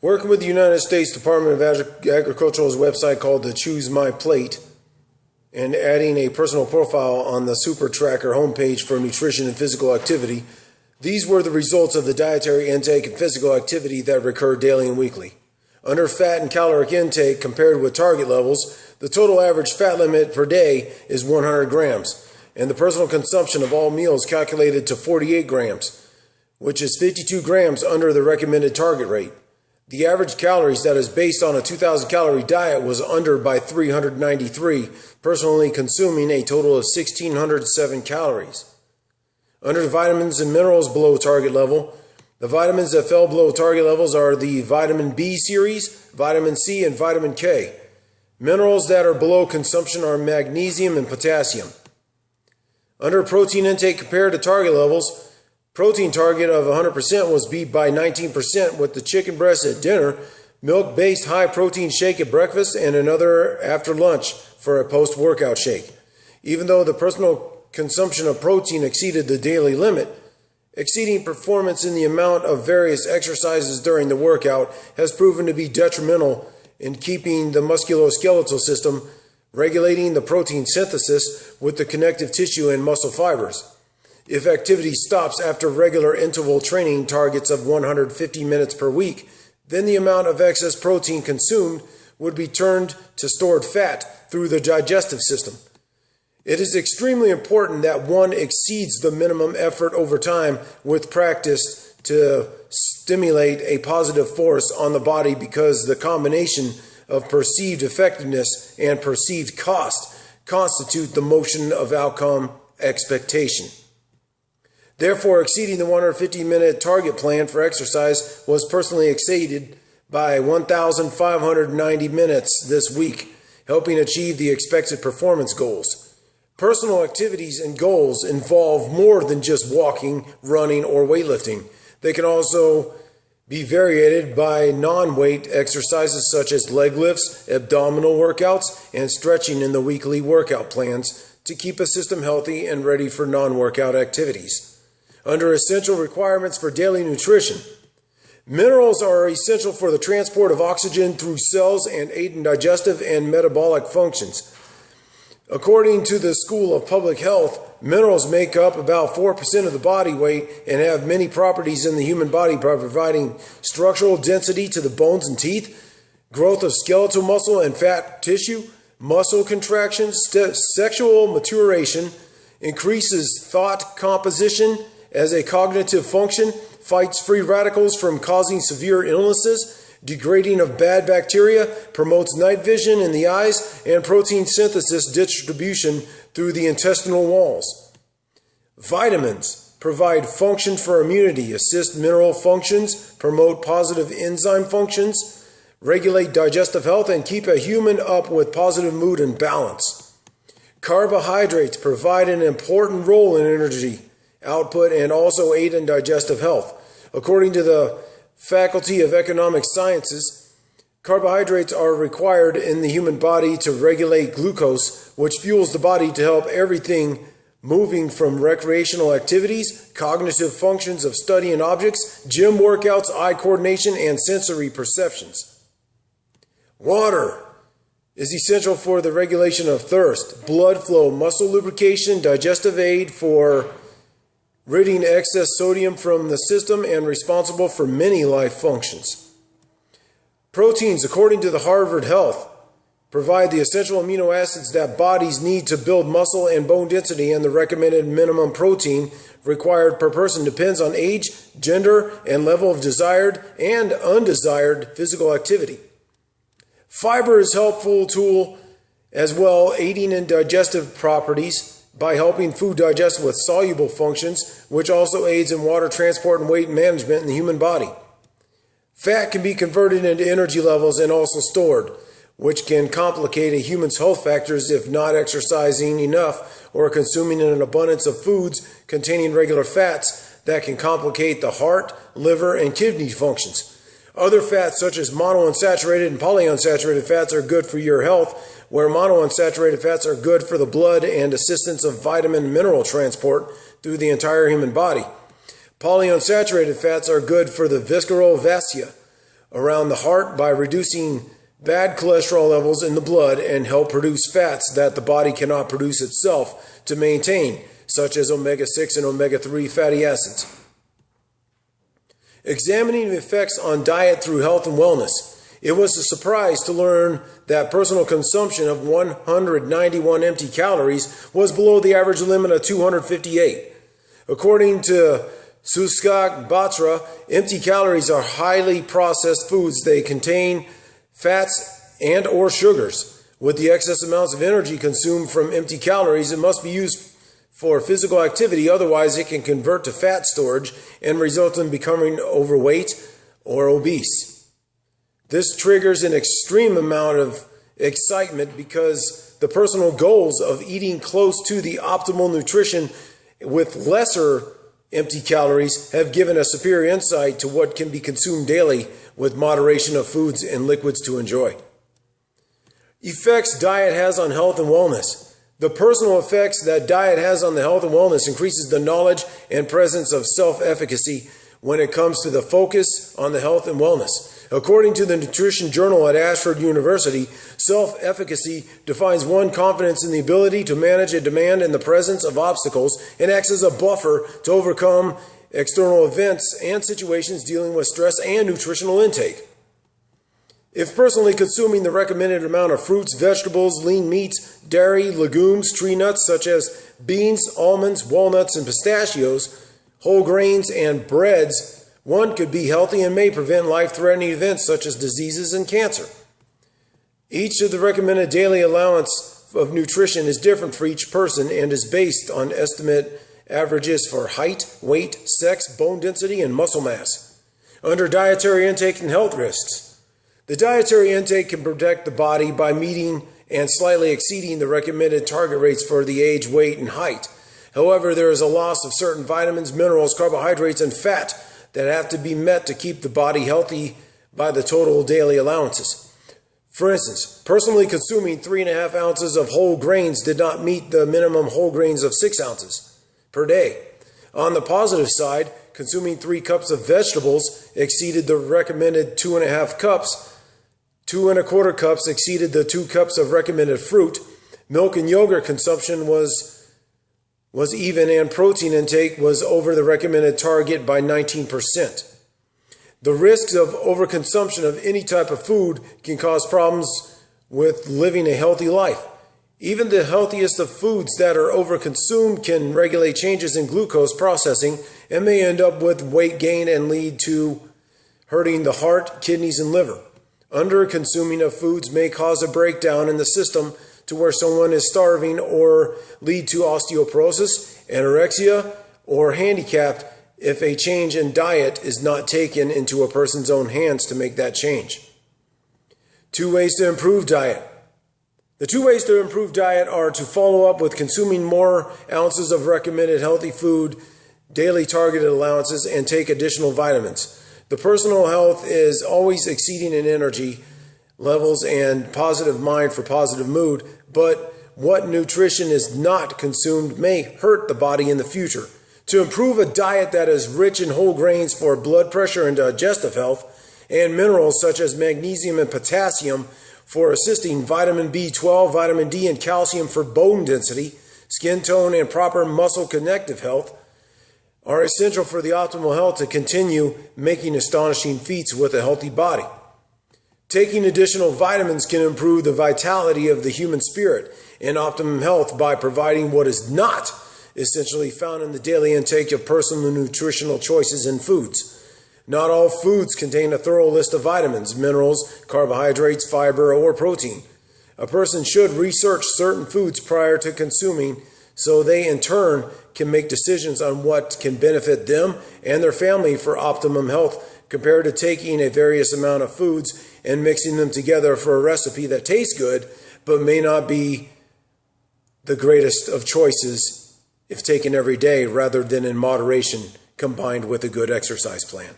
Working with the United States Department of Agriculture's website called the Choose My Plate and adding a personal profile on the Super Tracker homepage for nutrition and physical activity, these were the results of the dietary intake and physical activity that recur daily and weekly. Under fat and caloric intake compared with target levels, the total average fat limit per day is 100 grams, and the personal consumption of all meals calculated to 48 grams, which is 52 grams under the recommended target rate. The average calories that is based on a 2,000 calorie diet was under by 393, personally consuming a total of 1,607 calories. Under the vitamins and minerals below target level, the vitamins that fell below target levels are the vitamin B series, vitamin C, and vitamin K. Minerals that are below consumption are magnesium and potassium. Under protein intake compared to target levels, protein target of 100% was beat by 19% with the chicken breast at dinner, milk-based high-protein shake at breakfast, and another after lunch for a post-workout shake. Even though the personal consumption of protein exceeded the daily limit, exceeding performance in the amount of various exercises during the workout has proven to be detrimental in keeping the musculoskeletal system regulating the protein synthesis with the connective tissue and muscle fibers. If activity stops after regular interval training targets of 150 minutes per week, then the amount of excess protein consumed would be turned to stored fat through the digestive system. It is extremely important that one exceeds the minimum effort over time with practice to stimulate a positive force on the body, because the combination of perceived effectiveness and perceived cost constitute the motion of outcome expectation. Therefore, exceeding the 150-minute target plan for exercise was personally exceeded by 1,590 minutes this week, helping achieve the expected performance goals. Personal activities and goals involve more than just walking, running, or weightlifting. They can also be variated by non-weight exercises such as leg lifts, abdominal workouts, and stretching in the weekly workout plans to keep a system healthy and ready for non-workout activities. Under essential requirements for daily nutrition, minerals are essential for the transport of oxygen through cells and aid in digestive and metabolic functions. According to the School of Public Health, minerals make up about 4% of the body weight and have many properties in the human body by providing structural density to the bones and teeth, growth of skeletal muscle and fat tissue, muscle contraction, sexual maturation, increases thought composition as a cognitive function, fights free radicals from causing severe illnesses, degrading of bad bacteria, promotes night vision in the eyes, and protein synthesis distribution through the intestinal walls. Vitamins provide function for immunity, assist mineral functions, promote positive enzyme functions, regulate digestive health, and keep a human up with positive mood and balance. Carbohydrates provide an important role in energy output and also aid in digestive health. According to the Faculty of Economic Sciences, carbohydrates are required in the human body to regulate glucose, which fuels the body to help everything moving from recreational activities, cognitive functions of studying objects, gym workouts, eye coordination, and sensory perceptions. Water is essential for the regulation of thirst, blood flow, muscle lubrication, digestive aid for ridding excess sodium from the system, and responsible for many life functions. Proteins, according to the Harvard Health, provide the essential amino acids that bodies need to build muscle and bone density, and the recommended minimum protein required per person depends on age, gender, and level of desired and undesired physical activity. Fiber is a helpful tool as well, aiding in digestive properties by helping food digest with soluble functions, which also aids in water transport and weight management in the human body. Fat can be converted into energy levels and also stored, which can complicate a human's health factors if not exercising enough or consuming an abundance of foods containing regular fats that can complicate the heart, liver, and kidney functions. Other fats such as monounsaturated and polyunsaturated fats are good for your health, where monounsaturated fats are good for the blood and assistance of vitamin and mineral transport through the entire human body. Polyunsaturated fats are good for the visceral fascia, around the heart by reducing bad cholesterol levels in the blood and help produce fats that the body cannot produce itself to maintain, such as omega-6 and omega-3 fatty acids. Examining the effects on diet through health and wellness, it was a surprise to learn that personal consumption of 191 empty calories was below the average limit of 258. According to Sushant Batra, empty calories are highly processed foods. They contain fats and or sugars. With the excess amounts of energy consumed from empty calories, it must be used for physical activity, otherwise it can convert to fat storage and result in becoming overweight or obese. This triggers an extreme amount of excitement because the personal goals of eating close to the optimal nutrition with lesser empty calories have given a superior insight to what can be consumed daily with moderation of foods and liquids to enjoy. Effects diet has on health and wellness. The personal effects that diet has on the health and wellness increases the knowledge and presence of self-efficacy when it comes to the focus on the health and wellness. According to the Nutrition Journal at Ashford University, self-efficacy defines one confidence in the ability to manage a demand in the presence of obstacles and acts as a buffer to overcome external events and situations dealing with stress and nutritional intake. If personally consuming the recommended amount of fruits, vegetables, lean meats, dairy, legumes, tree nuts such as beans, almonds, walnuts, and pistachios, whole grains, and breads, one could be healthy and may prevent life-threatening events such as diseases and cancer. Each of the recommended daily allowance of nutrition is different for each person and is based on estimate averages for height, weight, sex, bone density, and muscle mass. Under dietary intake and health risks, the dietary intake can protect the body by meeting and slightly exceeding the recommended target rates for the age, weight, and height. However, there is a loss of certain vitamins, minerals, carbohydrates, and fat that have to be met to keep the body healthy by the total daily allowances. For instance, personally consuming 3.5 ounces of whole grains did not meet the minimum whole grains of 6 ounces per day. On the positive side, consuming 3 cups of vegetables exceeded the recommended 2.5 cups. 2.25 cups exceeded the 2 cups of recommended fruit. Milk and yogurt consumption was even, and protein intake was over the recommended target by 19%. The risks of overconsumption of any type of food can cause problems with living a healthy life. Even the healthiest of foods that are overconsumed can regulate changes in glucose processing and may end up with weight gain and lead to hurting the heart, kidneys, and liver. Under-consuming of foods may cause a breakdown in the system to where someone is starving or lead to osteoporosis, anorexia, or handicapped if a change in diet is not taken into a person's own hands to make that change. 2 ways to improve diet. The 2 ways to improve diet are to follow up with consuming more ounces of recommended healthy food, daily targeted allowances, and take additional vitamins. The personal health is always exceeding in energy levels and positive mind for positive mood, but what nutrition is not consumed may hurt the body in the future. To improve a diet that is rich in whole grains for blood pressure and digestive health, and minerals such as magnesium and potassium for assisting vitamin B12, vitamin D, and calcium for bone density, skin tone, and proper muscle connective health, are essential for the optimal health to continue making astonishing feats with a healthy body. Taking additional vitamins can improve the vitality of the human spirit and optimum health by providing what is not essentially found in the daily intake of personal nutritional choices in foods. Not all foods contain a thorough list of vitamins, minerals, carbohydrates, fiber, or protein. A person should research certain foods prior to consuming so they in turn can make decisions on what can benefit them and their family for optimum health compared to taking a various amount of foods and mixing them together for a recipe that tastes good but may not be the greatest of choices if taken every day rather than in moderation combined with a good exercise plan.